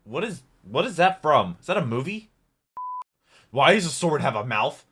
What is that from? Is that a movie? Why does a sword have a mouth?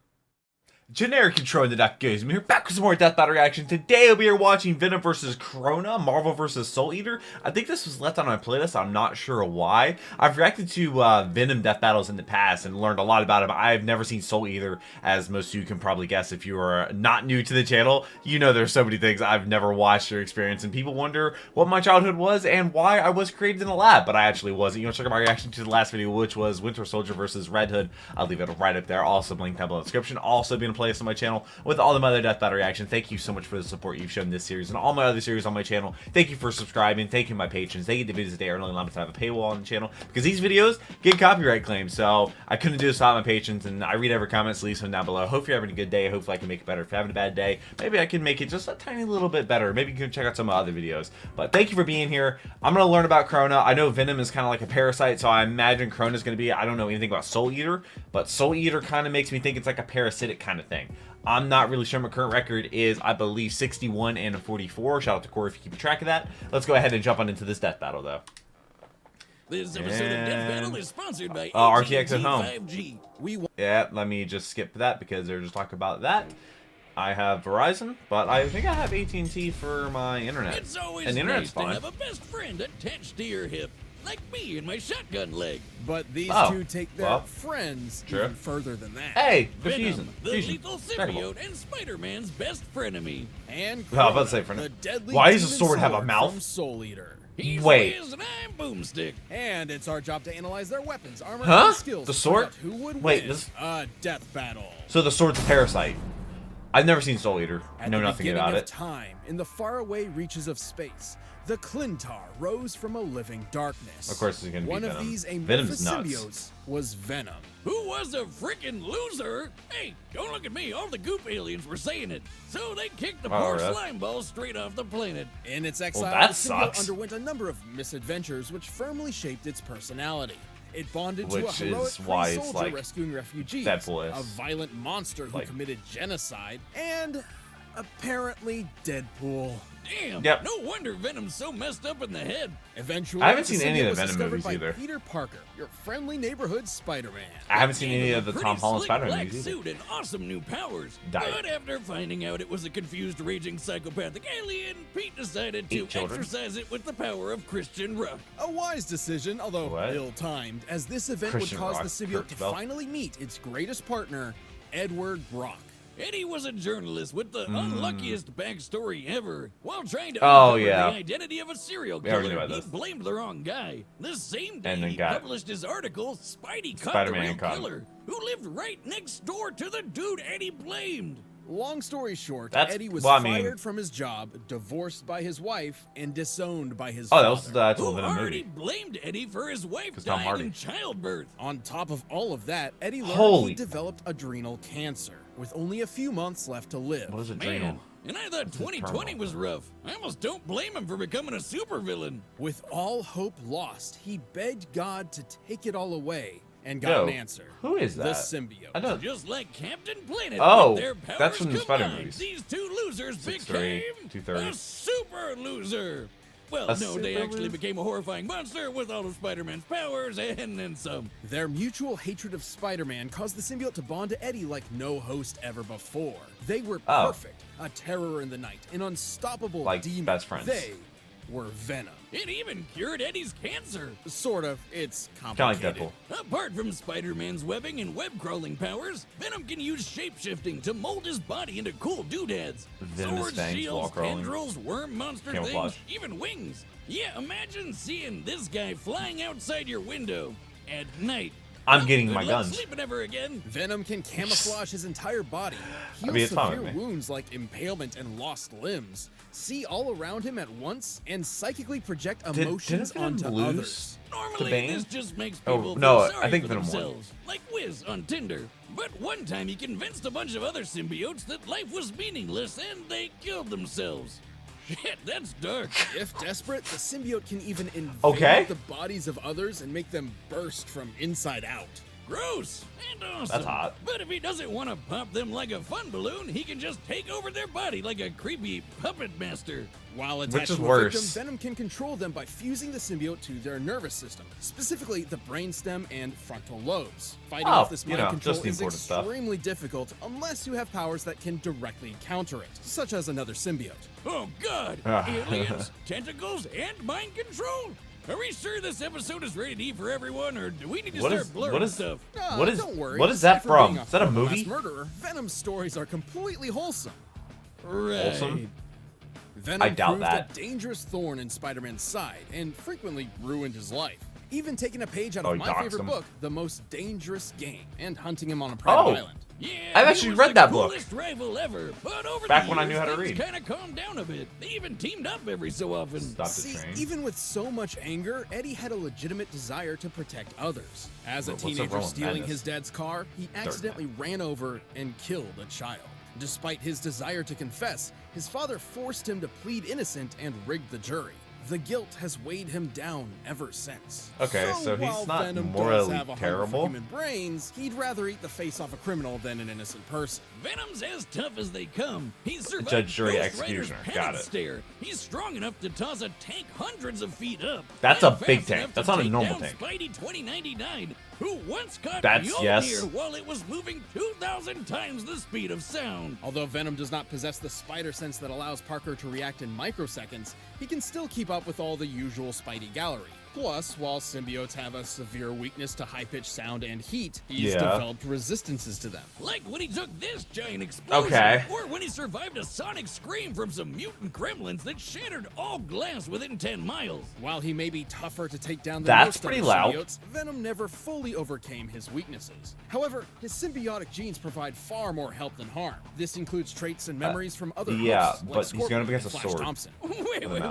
Generic intro in the theduckgoesmoo here, back with some more Death Battle reaction. Today we are watching Venom vs. Crona, Marvel vs. Soul Eater. I think this was left on my playlist, I'm not sure why. I've reacted to Venom Death Battles in the past and learned a lot about him. I've never seen Soul Eater, as most of you can probably guess if you are not new to the channel. You know there's so many things I've never watched or experienced, and people wonder what my childhood was and why I was created in a lab, but I actually wasn't. You know, check out my reaction to the last video, which was Winter Soldier vs. Red Hood. I'll leave it right up there. Also, link down below in the description. Also, be in a playlist on my channel with all the other Death Battle reaction. Thank you so much for the support you've shown this series and all my other series on my channel. Thank you for subscribing. Thank you, my patrons. They get the videos a day early, allowed to have a paywall on the channel because these videos get copyright claims. So I couldn't do this without my patrons, and I read every comment, so leave some down below. Hope you're having a good day. Hopefully I can make it better. If you're having a bad day, maybe I can make it just a tiny little bit better. Maybe you can check out some other videos. But thank you for being here. I'm going to learn about Crona. I know Venom is kind of like a parasite, so I imagine Crona is going to be, I don't know anything about Soul Eater, but Soul Eater kind of makes me think it's like a parasitic kind of thing. I'm not really sure. My current record is, I believe, 61 and 44. Shout out to Corey if you keep track of that. Let's go ahead and jump on into this death battle, though. This episode of Death Battle is sponsored by RTX at home. 5G. Yeah, let me just skip that because they're just talking about that. I have Verizon, but I think I have AT&T for my internet. It's always and the internet's nice fine. to have a best friend attached to your hip, like me and my shotgun leg. But these two take their friends even further than that. Hey, Venom, the lethal symbiote and Spider-Man's best frenemy. And I was about to say frenemy. the deadly Why does a demon sword have a mouth? From Soul Eater. He's Wait. Wiz and I'm Boomstick. And it's our job to analyze their weapons, armor, Huh? and skills. The to sword? find out who would Wait, win this- a death battle. So the sword's a parasite. I've never seen Soul Eater. I know nothing about At it. the beginning of time, in the faraway reaches of space, the Clintar rose from a living darkness. Of course, it's gonna be One Venom. of these Venom's amorphous nuts. symbiotes was Venom. Who was a freaking loser? Hey, don't look at me. All the goop aliens were saying it. So they kicked the poor really? slime ball straight off the planet. In its exile, that the symbiote sucks. underwent a number of misadventures which firmly shaped its personality. It bonded to a Which heroic is why Kree it's soldier like rescuing refugees, Deadpool-esque. a violent monster who Like- committed genocide, and apparently Deadpool. Damn, Yep. no wonder Venom's so messed up in the head. Eventually, I haven't the seen any of symbiote the was Venom discovered movies by either. Peter Parker, your friendly neighborhood Spider-Man. I haven't seen any of the Pretty Tom Holland slick Spider-Man black movies either. suit and awesome new powers. Diet. But after finding out it was a confused, raging, psychopathic alien, Pete decided to Eat children. exercise it with the power of Christian Rock. A wise decision, although What? ill-timed, as this event Christian would cause Rock, the symbiote Kurt to Bell. finally meet its greatest partner, Edward Brock. Eddie was a journalist with the unluckiest backstory ever. While trying to Oh, uncover yeah. the identity of a serial We already killer, knew about he this. blamed the wrong guy. The same day And then he got published his article, Spidey caught the Spider-Man real caught him. killer, who lived right next door to the dude Eddie blamed. Long story short, That's- Eddie was well, I mean- fired from his job, divorced by his wife, and disowned by his Oh, father. that was the actual Who Venom already movie. blamed Eddie for his wife 'Cause Tom dying Hardy. in childbirth. On top of all of that, Eddie learned Holy- he developed adrenal cancer, with only a few months left to live. What is Man, adrenal? and I thought 2020 was rough. I almost don't blame him for becoming a supervillain. With all hope lost, he begged God to take it all away, and got Yo, an answer. who is The that? symbiote. I don't. Just like Captain Planet, Oh, with their powers that's from the Spider combined, movies. These two losers 6'3", became 230. a super loser. Well, A no, they super actually loser? became a horrifying monster with all of Spider-Man's powers and then some. Their mutual hatred of Spider-Man caused the symbiote to bond to Eddie like no host ever before. They were Oh. perfect, a terror in the night, an unstoppable Like demon. best friends. They were Venom. It even cured Eddie's cancer. Sort of. It's Kind of like complicated. Deadpool. Apart from Spider-Man's webbing and web-crawling powers, Venom can use shape-shifting to mold his body into cool doodads. Venomous Swords, fangs, shields, wall-crawling. tendrils, worm monster Camouflage. things, even wings. Yeah, imagine seeing this guy flying outside your window at night. I'm getting Good my luck guns. sleeping ever again. Venom can camouflage his entire body, heal mean, it's fine severe with me. wounds like impalement and lost limbs, see all around him at once, and psychically project emotions Venom onto lose? others. Normally, Bane? this just makes Oh, people no, feel I sorry think for Venom won. themselves, like Wiz on Tinder. But one time he convinced a bunch of other symbiotes that life was meaningless and they killed themselves. Shit, that's dark. If desperate, the symbiote can even invade Okay. the bodies of others and make them burst from inside out. Gross and awesome. That's hot. But if he doesn't want to pop them like a fun balloon, he can just take over their body like a creepy puppet master. While attached is to a worse? victim, Venom can control them by fusing the symbiote to their nervous system, specifically the brainstem and frontal lobes. Fighting off this mind control just the is important stuff. extremely difficult unless you have powers that can directly counter it, such as another symbiote. Oh God! Aliens, tentacles, and mind control. Are we sure this episode is rated E for everyone, or do we need to start blurring stuff? Don't worry. What is that Aside from from? being Is that a horrible movie? mass murderer, Venom's stories are completely wholesome. Right. Wholesome? Venom I doubt proved that. a dangerous thorn in Spider-Man's side and frequently ruined his life. Even taking a page out of he my doxed favorite him. book, The Most Dangerous Game, and hunting him on a private island. Yeah, I've he actually was read the that book. coolest rival ever, but over Back the when I years, knew how to things read. kind of calmed down a bit. They even teamed up every so often. Stop the See, train. even with so much anger, Eddie had a legitimate desire to protect others. As a What's the teenager wrong with stealing madness? his dad's car, he accidentally ran over and killed a child. Despite his desire to confess, his father forced him to plead innocent and rigged the jury. The guilt has weighed him down ever since. Okay, so he's while not Venom does morally have a hunger for terrible. human brains, he'd rather eat the face off a criminal than an innocent person. Venom's as tough as they come. He's survived Judge, jury, Ghost Rider's executioner. penance Got it. Stare. He's strong enough to toss a tank hundreds of feet up. That's and a big fast tank. enough That's to not a take normal down tank. Spidey 2099, who once caught That's- Mjolnir yes. while it was moving 2,000 times the speed of sound. Although Venom does not possess the spider sense that allows Parker to react in microseconds, he can still keep up with all the usual Spidey gallery. Plus, while symbiotes have a severe weakness to high-pitched sound and heat, he's Yeah. developed resistances to them. Like when he took this giant explosion, Okay. or when he survived a sonic scream from some mutant gremlins that shattered all glass within 10 miles. While he may be tougher to take down than That's most pretty other loud. symbiotes, Venom never fully overcame his weaknesses. However, his symbiotic genes provide far more help than harm. This includes traits and memories from other yeah, hosts, like but he's going up Scorpion against and a Flash sword. Thompson.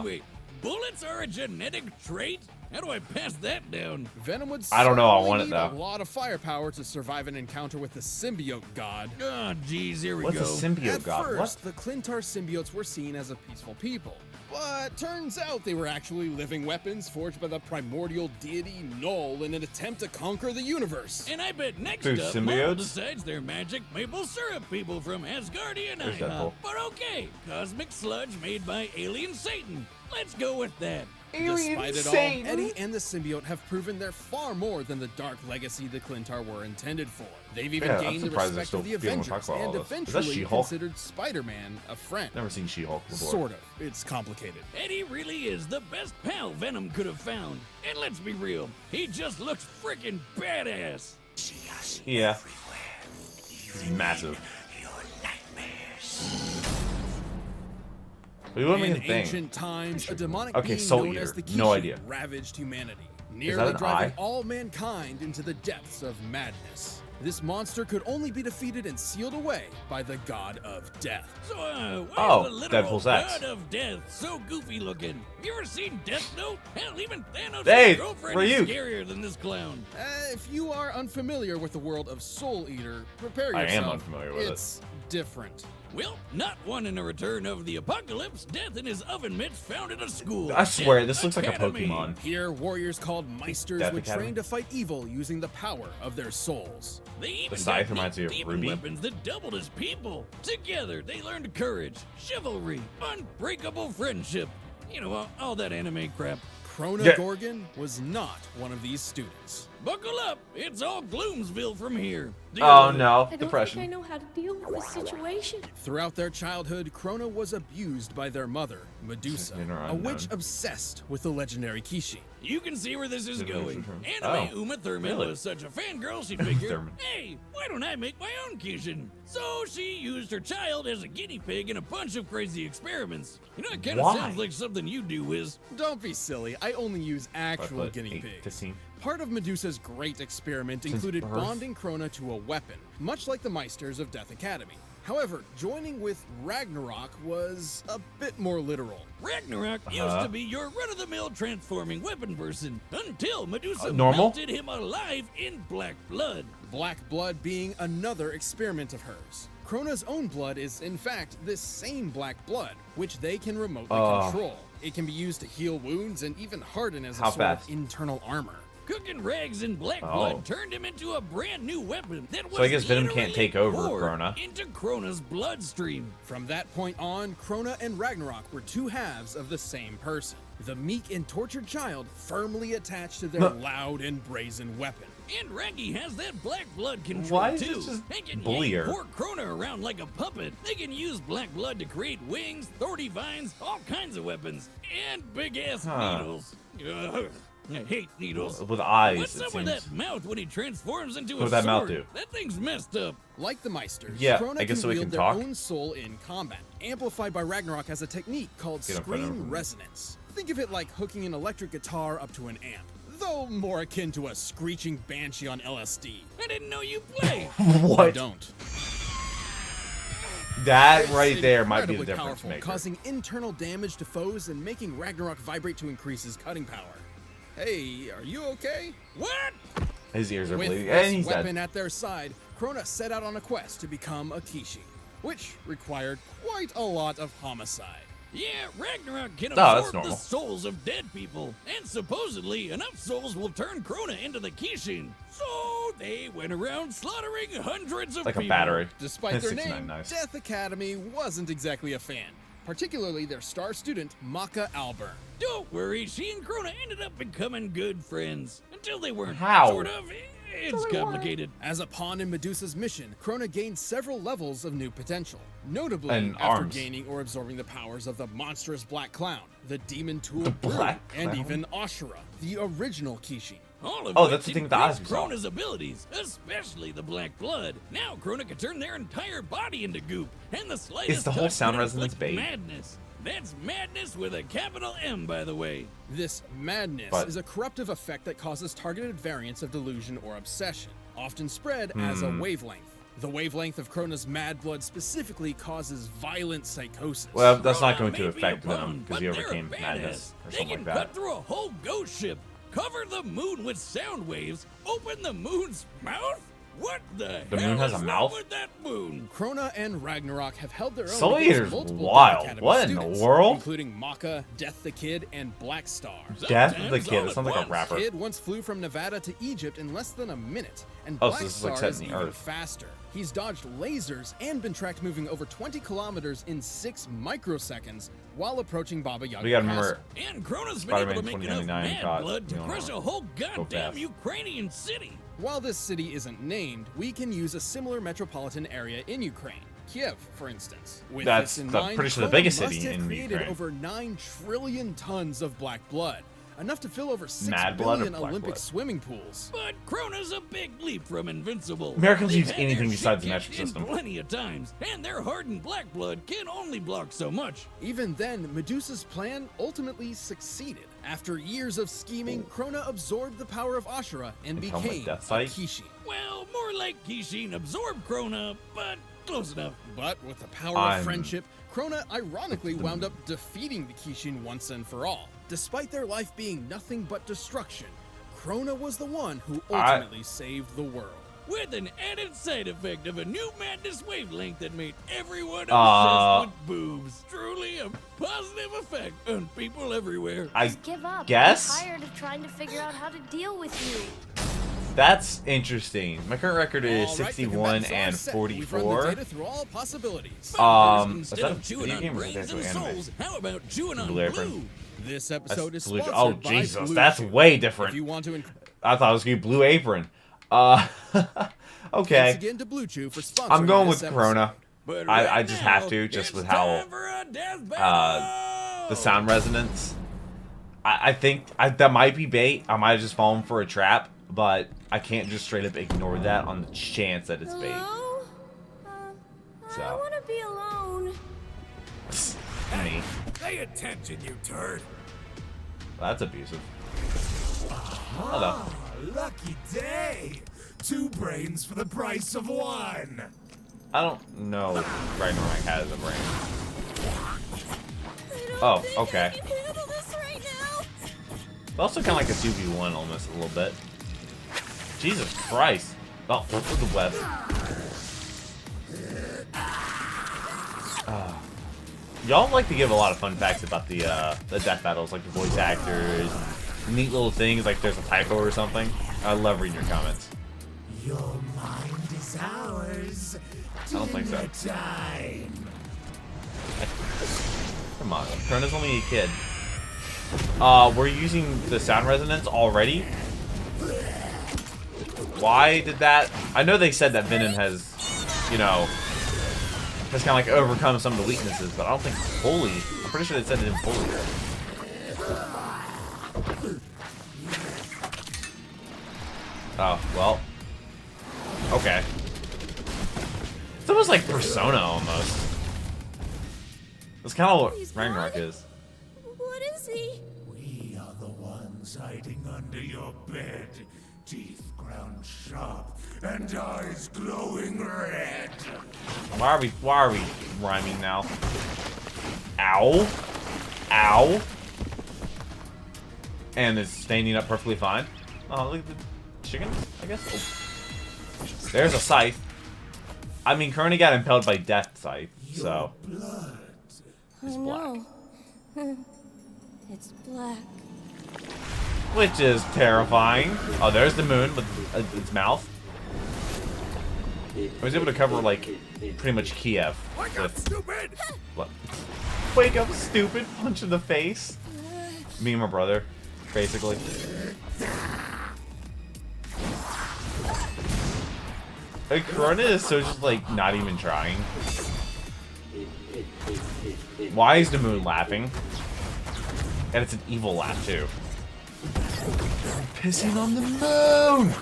Wait. Bullets are a genetic trait? How do I pass that down? Venom would I don't know, I certainly want it, need though. a lot of firepower to survive an encounter with the symbiote god. Oh, geez, here we What's go. a symbiote At god? first, the Clintar symbiotes were seen as a peaceful people. But turns out they were actually living weapons forged by the primordial deity Null in an attempt to conquer the universe. And I bet next Dude, up, symbiotes? Marvel decides they're magic maple syrup people from Asgardian There's IHOP. Deadpool. But okay, cosmic sludge made by alien Satan. Let's go with that. Despite it all, Eddie and the symbiote have proven they're far more than the dark legacy the Clintar were intended for. They've even Yeah, I'm gained the surprised they're respect of the still feeling talk Avengers about all and this. Is that eventually She-Hulk? considered Spider-Man a friend. Never seen She-Hulk before. Sort of. It's complicated. Eddie really is the best pal Venom could have found. And let's be real, he just looks freaking badass. Yeah. He's massive. We wouldn't In make a thing. ancient times, a demonic Okay, being Soul known Eater. as the No Kishi idea. ravaged humanity, that nearly an driving eye? all mankind into the depths of madness. This monster could only be defeated and sealed away by the god of death. So, why Oh, is the literal Deadpool's ex. god of death so goofy looking? You ever seen Death Note? Hell, even Thanos' Hey, girlfriend Ryuk. is scarier than this clown. If you are unfamiliar with the world of Soul Eater, prepare I yourself. am unfamiliar with it. It's different. Well, not wanting a return of the apocalypse, Death and his oven mitts founded a school. I swear, Death this looks like a Academy. Pokemon. Here, warriors called Meisters Death would Academy? train to fight evil using the power of their souls. They even scythe got reminds me of demon Ruby. weapons that doubled as people. Together, they learned courage, chivalry, unbreakable friendship. You know, all that anime crap. Crona Yeah. Gorgon was not one of these students. Buckle up, it's all Gloomsville from here. Oh no, I don't depression. think I know how to deal with this situation. Throughout their childhood, Crona was abused by their mother, Medusa, In or a witch unknown. obsessed with the legendary Kishi. You can see where this is Didn't going. return. Anime Oh, Uma Thurman really? was such a fangirl she figured, Thurman. hey, why don't I make my own Kishin? So she used her child as a guinea pig in a bunch of crazy experiments. You know, it kind of Why? sounds like something you do, Wiz. Don't be silly, I only use actual 5'8", guinea pigs. 15. Part of Medusa's great experiment Since included birth? bonding Crona to a weapon, much like the Meisters of Death Academy. However, joining with Ragnarok was a bit more literal. Ragnarok used to be your run-of-the-mill transforming weapon person until Medusa normal? melted him alive in black blood. Black blood being another experiment of hers. Crona's own blood is, in fact, this same black blood, which they can remotely control. It can be used to heal wounds and even harden as a How sort fast? of internal armor. Cooking rags and black blood turned him into a brand new weapon that was So I guess Venom can't take over poured Crona. into Crona's bloodstream. From that point on, Crona and Ragnarok were two halves of the same person. The meek and tortured child firmly attached to their loud and brazen weapon. And Raggy has that black blood control Why is too. this just They can bully yank her? poor Crona around like a puppet. They can use black blood to create wings, thorny vines, all kinds of weapons, and big ass needles. Ugh, I hate needles. With eyes, What's it up with seems. that mouth when he transforms into What a does that mouth sword? do? That thing's messed up. Like the Meisters, Yeah, Crona I guess can so we wield can their talk. own soul in combat, amplified by Ragnarok as a technique called Get up front screen over me. resonance. Think of it like hooking an electric guitar up to an amp, though more akin to a screeching banshee on LSD. I didn't know you played. What? Don't. That It's right there might be the incredibly difference powerful, maker. causing internal damage to foes and making Ragnarok vibrate to increase his cutting power. Hey, are you okay? What? His ears are With bleeding, this and he's weapon dead. at their side, Crona set out on a quest to become a Kishi, which required quite a lot of homicide. Yeah, Ragnarok can that's absorb the normal. souls of dead people, and supposedly enough souls will turn Crona into the Kishin. So they went around slaughtering hundreds of Like a people. battery. Despite their 69, name, nice. Death Academy wasn't exactly a fan, particularly their star student, Maka Alburn. Don't worry, she and Crona ended up becoming good friends. Until they weren't. How? Sort of. It's complicated. As a pawn in Medusa's mission, Crona gained several levels of new potential, notably And after arms. gaining or absorbing the powers of the monstrous Black Clown, the demon tool The Brute, Black and Clown? even Ashura, the original Kishin. All of Oh, which that's the thing with the eyes increased we saw. Crona's abilities, especially the black blood. Now Crona can turn their entire body into goop, and the slightest Is the whole touch sound can resonance inflict bait? madness. That's madness with a capital M, by the way. This madness But- is a corruptive effect that causes targeted variants of delusion or obsession, often spread as a wavelength. The wavelength of Crona's mad blood specifically causes violent psychosis. Well, that's not Crona going to may be affect a Venom pawn, because but he they're overcame badass. madness or They something can like cut that. through a whole ghost ship, cover the moon with sound waves, open the moon's mouth. What the The hell moon has is a wrong mouth? with that moon? Crona and Ragnarok have held their own Soul against Eater's multiple wild. Death Academy What in the students, world? including Maka, Death the Kid, and Black Star. Death of the Sometimes Kid. all That at sounds like a once. rapper. Kid once flew from Nevada to Egypt in less than a minute, and Oh, so Black this is like Star set is in the even Earth. faster. He's dodged lasers and been tracked moving over 20 kilometers in 6 microseconds while approaching Baba Yaga We gotta Castle. remember, And Crona's been Spider-Man able to make enough 2099 mad caught, blood to you know, crush a whole goddamn fast. Ukrainian city. While this city isn't named, we can use a similar metropolitan area in Ukraine. Kiev, for instance. With That's this in the- mind, pretty sure the Crona biggest must city have in created Ukraine. over 9 trillion tons of black blood, enough to fill over 6 Mad blood or billion black Olympic blood? swimming pools. But Crona's a big leap from invincible. Americans They've use had anything their besides shit the metric kicked in system. plenty of times, and their hardened black blood can only block so much. Even then, Medusa's plan ultimately succeeded. After years of scheming, Crona absorbed the power of Ashura and Become a became a death sight? Kishi. Well, more like Kishin absorbed Crona, but close enough. But with the power I'm- of friendship, Crona ironically wound up defeating the Kishin once and for all. Despite their life being nothing but destruction, Crona was the one who ultimately saved the world. With an added side effect of a new madness wavelength that made everyone Uh, obsessed with boobs. Truly a positive effect on people everywhere. I Just give up. guess I'm tired of trying to figure out how to deal with you. that's interesting. My current record is All right, the 61 combats are and set. We've run the 44. data through all possibilities. But Is instead that a of chewing video on game or is brains that and an anime? souls, how about chewing on Blue blue? Apron. This episode is Blue- sponsored oh by Jesus, Blue that's Chew. way If different. you want to I thought it was gonna be Blue Apron. Thanks Okay. again to Blue Chew for sponsoring I'm going this with episode. Corona. But I right just now, have to, just it's with how time for a death battle! the sound resonance. I think that might be bait. I might have just fallen for a trap, but I can't just straight up ignore that on the chance that it's bait. Hello? So. I want to be alone. Me. Pay attention, you turd. That's abusive. Hello. Lucky day. 2 brains for the price of 1. I don't know if Ragnarok has a brain. I don't Oh, think okay. I can handle this right now. It's also kind of like a 2v1 almost a little bit. Jesus Christ. Oh, what's with the web? Y'all like to give a lot of fun facts about the death battles, like the voice actors, neat little things, like there's a typo or something. I love reading your comments. Your mind is ours. I don't think so. Time. Come on, Crona's only a kid. We're using the sound resonance already? Why did that? I know they said that Venom has, you know, has kind of like overcome some of the weaknesses, but I don't think fully. I'm pretty sure they said it didn't fully. Oh, well. Okay. It's almost like Persona, almost. That's kind of what He's Ragnarok gone? is. What is he? We are the ones hiding under your bed, teeth ground sharp and eyes glowing red. Why are we rhyming now? Ow. Ow. And it's standing up perfectly fine. Oh, look at the chickens, I guess. Oh. There's a scythe. I mean, Crona got impelled by Death Scythe, so. Blood. I know. It's black. Which is terrifying. Oh, there's the moon with its mouth. I was able to cover, like, pretty much Kiev. Wake up, with- stupid! What? Wake up, stupid! Punch in the face. Me and my brother, basically. Like, Crona is so just, like, not even trying. Why is the moon laughing? And it's an evil laugh, too. I'm pissing on the moon!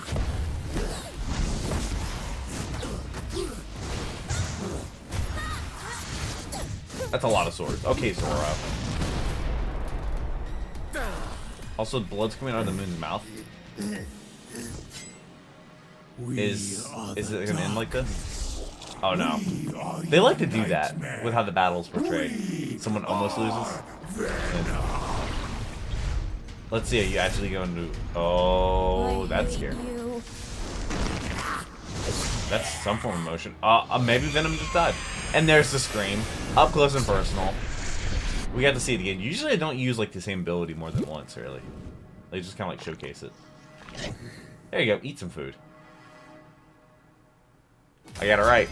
That's a lot of swords. Okay, Zoro. Also, blood's coming out of the moon's mouth. Is it gonna end like this? Oh no. They like to do that with how the battle's portrayed. Someone almost loses. And let's see, are you actually going to... Oh, that's scary. You. That's some form of motion. Maybe Venom just died. And there's the scream. Up close and personal. We got to see it again. Usually I don't use like the same ability more than once, really. They just kind of like showcase it. There you go. Eat some food. I got it right.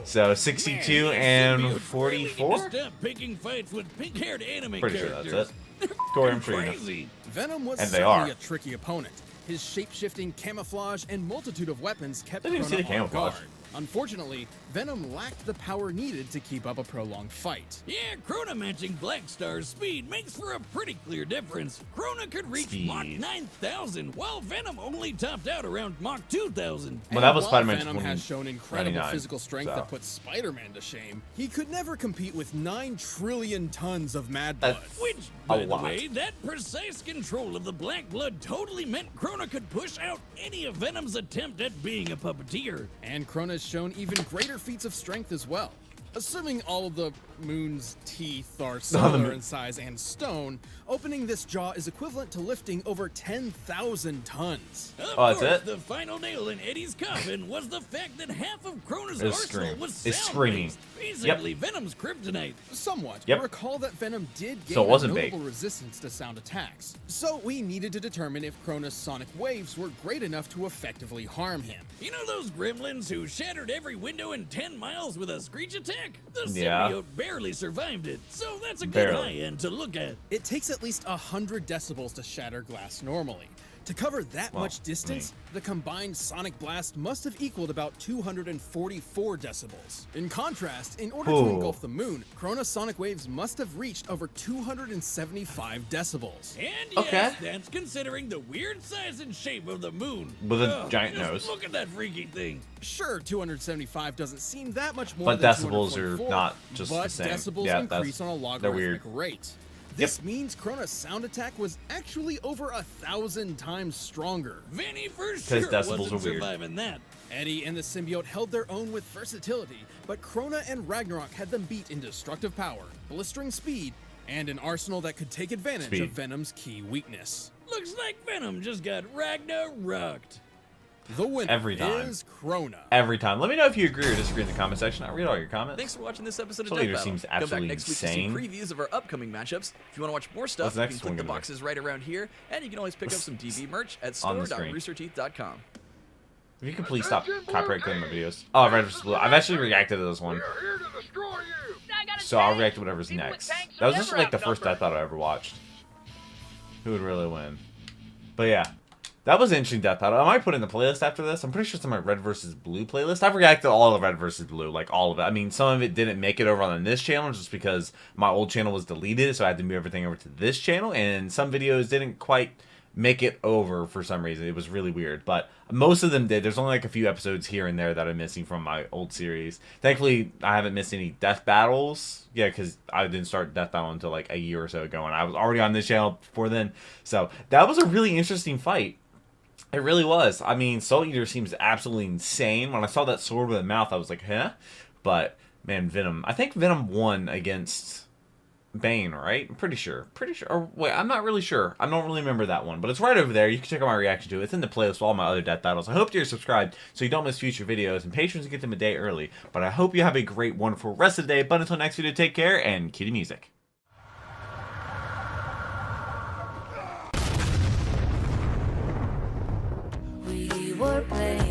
So 62 and 44? Stop picking fights with pink-haired anime Pretty sure characters. that's it. Corey, I'm sure you know. Crazy. Venom was And they certainly are. a tricky opponent. His shape-shifting camouflage and multitude of weapons kept Didn't even see Crona the on camouflage. guard. Unfortunately, Venom lacked the power needed to keep up a prolonged fight. Yeah, Crona matching Black Star's speed makes for a pretty clear difference. Crona could reach Speed. Mach 9,000, while Venom only topped out around Mach 2,000. Well, that And was while Spider-Man Venom has shown incredible 2099, physical strength so. that puts Spider-Man to shame, he could never compete with 9 trillion tons of mad blood. That's Which, a by the lot. way, that precise control of the black blood totally meant Crona could push out any of Venom's attempt at being a puppeteer. And Crona's shown even greater feats of strength as well. Assuming all of the moon's teeth are similar in size and stone, opening this jaw is equivalent to lifting over 10,000 tons. Of Oh, that's course, it? the final nail in Eddie's coffin was the fact that half of Crona's It's arsenal scream. was It's sound screaming. based, basically Venom's kryptonite. Somewhat. Yep. Recall that Venom did gain So it wasn't a notable bait. resistance to sound attacks. So we needed to determine if Crona's sonic waves were great enough to effectively harm him. You know those gremlins who shattered every window in 10 miles with a screech attack? The Yeah. symbiote barely survived it, so that's a good Barely. high end to look at. It takes at least 100 decibels to shatter glass normally. To cover that Well, much distance, the combined sonic blast must have equaled about 244 decibels. In contrast, in order to Ooh. engulf the moon, Crona's sonic waves must have reached over 275 decibels. And yes, Okay. that's considering the weird size and shape of the moon. With a Ugh, giant just nose. Look at that freaky thing. Sure, 275 doesn't seem that much more But than decibels are 244, not just but the same. decibels Yeah, increase on a they're logarithmic weird. rate. This means Crona's sound attack was actually over 1,000 times stronger. Vinny for 'Cause sure decibels wasn't are weird. surviving that. Eddie and the symbiote held their own with versatility, but Crona and Ragnarok had them beat in destructive power, blistering speed, and an arsenal that could take advantage Speed. of Venom's key weakness. Looks like Venom just got Ragnaroked. The winner Every time. is Crona. Every time. Let me know if you agree or disagree in the comment section. I read all your comments. Thanks for watching this episode of Soul Death Eater Battle. seems Come back absolutely next week insane. to see previews of our upcoming matchups. If you want to watch more stuff, What's you next can click one the gonna be? boxes right around here, and you can always pick up some DB merch at On the screen. store.roosterteeth.com. If you could please stop copyright claiming my videos. Oh, Red vs. Blue. I've actually reacted to this one. So I'll react to whatever's next. That was just like the first Death Battle I ever watched. Who would really win? But yeah. That was an interesting Death Battle. I might put it in the playlist after this. I'm pretty sure it's in my Red vs. Blue playlist. I've reacted to all of Red vs. Blue, like all of it. I mean, some of it didn't make it over on this channel just because my old channel was deleted, so I had to move everything over to this channel, and some videos didn't quite make it over for some reason. It was really weird, but most of them did. There's only like a few episodes here and there that I'm missing from my old series. Thankfully, I haven't missed any Death Battles. Yeah, because I didn't start Death Battle until like a year or so ago, and I was already on this channel before then. So that was a really interesting fight. It really was. I mean, Soul Eater seems absolutely insane. When I saw that sword with a mouth, I was like, huh? But, man, Venom. I think Venom won against Bane, right? I'm pretty sure. Or, wait, I'm not really sure. I don't really remember that one. But it's right over there. You can check out my reaction to it. It's in the playlist with all my other Death Battles. I hope you're subscribed so you don't miss future videos. And patrons get them a day early. But I hope you have a great, wonderful rest of the day. But until next video, take care and cue the music. We were playing